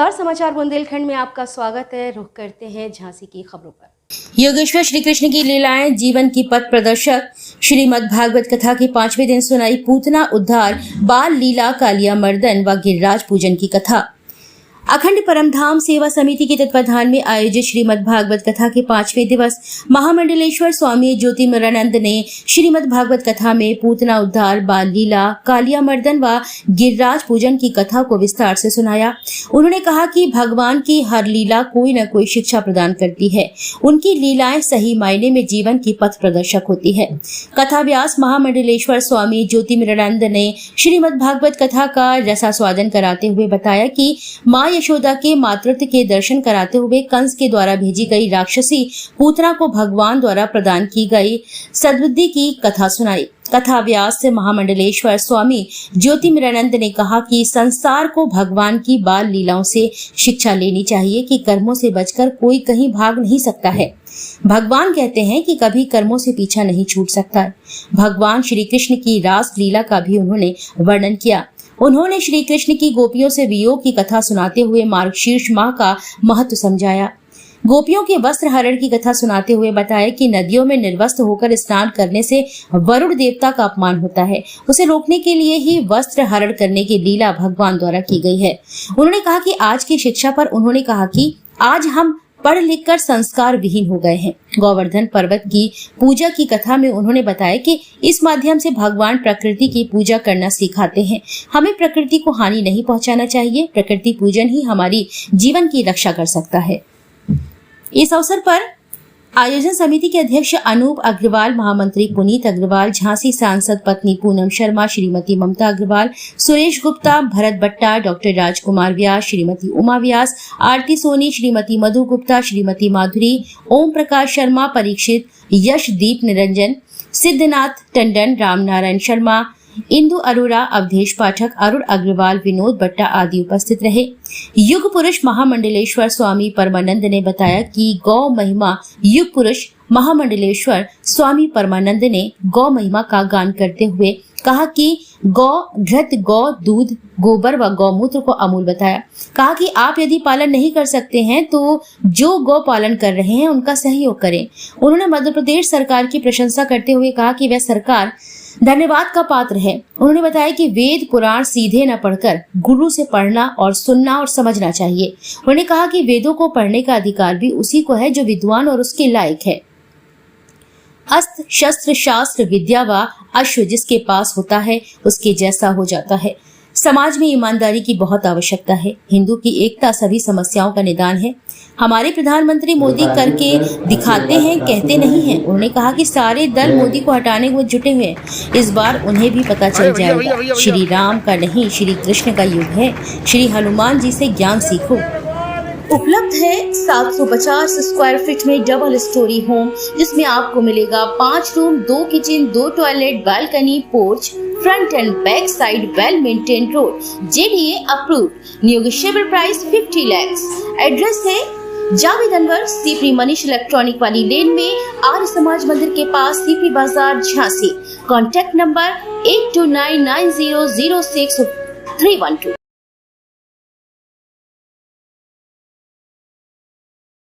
नमस्कार, समाचार बुंदेलखंड में आपका स्वागत है। रुख करते हैं झांसी की खबरों पर। योगेश्वर श्री कृष्ण की लीलाएं जीवन की पथ प्रदर्शक श्रीमद् भागवत कथा के 5वें दिन सुनाई पूतना उद्धार, बाल लीला, कालिया मर्दन व गिरिराज पूजन की कथा। अखंड परमधाम सेवा समिति के तत्वाधान में आयोजित श्रीमद् भागवत कथा के 5वें दिवस महामंडलेश्वर स्वामी ज्योतिर्मयानंद ने श्रीमद् भागवत कथा में पूतना उद्धार, बाल लीला, कालिया मर्दन व गिरिराज पूजन की कथा को विस्तार से सुनाया। उन्होंने कहा कि भगवान की हर लीला कोई न कोई शिक्षा प्रदान करती है। उनकी लीलाएं सही मायने में जीवन की पथ प्रदर्शक होती है। कथा व्यास महामंडलेश्वर स्वामी ज्योतिर्मयानंद ने श्रीमद् भागवत कथा का रसास्वादन कराते हुए बताया कि माँ यशोदा के मातृत्व के दर्शन कराते हुए कंस के द्वारा भेजी गई राक्षसी पूतना को भगवान द्वारा प्रदान की गई सद्बुद्धि की कथा सुनाई। कथा व्यास से महामंडलेश्वर स्वामी ज्योतिर्मयानंद ने कहा कि संसार को भगवान की बाल लीलाओं से शिक्षा लेनी चाहिए कि कर्मों से बचकर कोई कहीं भाग नहीं सकता है। भगवान कहते हैं कि कभी कर्मों से पीछा नहीं छूट सकता। भगवान श्री कृष्ण की रास लीला का भी उन्होंने वर्णन किया। उन्होंने श्री कृष्ण की गोपियों से वियोग की कथा सुनाते हुए मार्गशीर्ष माह का महत्व समझाया। गोपियों के वस्त्र हरण की कथा सुनाते हुए बताया कि नदियों में निर्वस्त्र होकर स्नान करने से वरुण देवता का अपमान होता है। उसे रोकने के लिए ही वस्त्र हरण करने की लीला भगवान द्वारा की गई है। उन्होंने कहा कि आज की शिक्षा पर उन्होंने कहा कि आज हम पढ़ लिख कर संस्कार विहीन हो गए हैं। गोवर्धन पर्वत की पूजा की कथा में उन्होंने बताया कि इस माध्यम से भगवान प्रकृति की पूजा करना सिखाते हैं। हमें प्रकृति को हानि नहीं पहुंचाना चाहिए। प्रकृति पूजन ही हमारी जीवन की रक्षा कर सकता है। इस अवसर पर आयोजन समिति के अध्यक्ष अनूप अग्रवाल, महामंत्री पुनीत अग्रवाल, झांसी सांसद पत्नी पूनम शर्मा, श्रीमती ममता अग्रवाल, सुरेश गुप्ता, भरत भट्टा, डॉक्टर राजकुमार व्यास, श्रीमती उमा व्यास, आरती सोनी, श्रीमती मधु गुप्ता, श्रीमती माधुरी, ओम प्रकाश शर्मा, परीक्षित, यशदीप निरंजन, सिद्धनाथ टंडन, रामनारायण शर्मा, इंदु अरोरा, अवधेश पाठक, अरुण अग्रवाल, विनोद भट्टा आदि उपस्थित रहे। युग पुरुष महामंडलेश्वर स्वामी परमानंद ने बताया कि गौ महिमा युग पुरुष महामंडलेश्वर स्वामी परमानंद ने गौ महिमा का गान करते हुए कहा कि गौ घृत, गौ दूध, गोबर व गौमूत्र को अमूल बताया। कहा कि आप यदि पालन नहीं कर सकते हैं तो जो गौ पालन कर रहे हैं उनका सहयोग करें। उन्होंने मध्य प्रदेश सरकार की प्रशंसा करते हुए कहा कि वह सरकार धन्यवाद का पात्र है। उन्होंने बताया कि वेद पुराण सीधे न पढ़कर गुरु से पढ़ना और सुनना और समझना चाहिए। उन्होंने कहा कि वेदों को पढ़ने का अधिकार भी उसी को है जो विद्वान और उसके लायक है। अस्त्र शस्त्र शास्त्र विद्या व अश्व जिसके पास होता है उसके जैसा हो जाता है। समाज में ईमानदारी की बहुत आवश्यकता है। हिंदू की एकता सभी समस्याओं का निदान है। हमारे प्रधानमंत्री मोदी करके दिखाते हैं, कहते नहीं हैं। उन्होंने कहा कि सारे दल मोदी को हटाने में जुटे हुए हैं। इस बार उन्हें भी पता चल जाएगा श्री राम का नहीं श्री कृष्ण का युग है। श्री हनुमान जी से ज्ञान सीखो। उपलब्ध है 750 स्क्वायर फीट में डबल स्टोरी होम, जिसमें आपको मिलेगा 5 room, 2 kitchen, 2 toilet, balcony, porch, front end back side, well maintain road, JDA approved, negotiable price 50 lakh. Address है जावेद अनवर, सीपी मनीष इलेक्ट्रॉनिक वाली लेन में, आर्य समाज मंदिर के पास, सीपी बाजार, झांसी। Contact number 8299006312।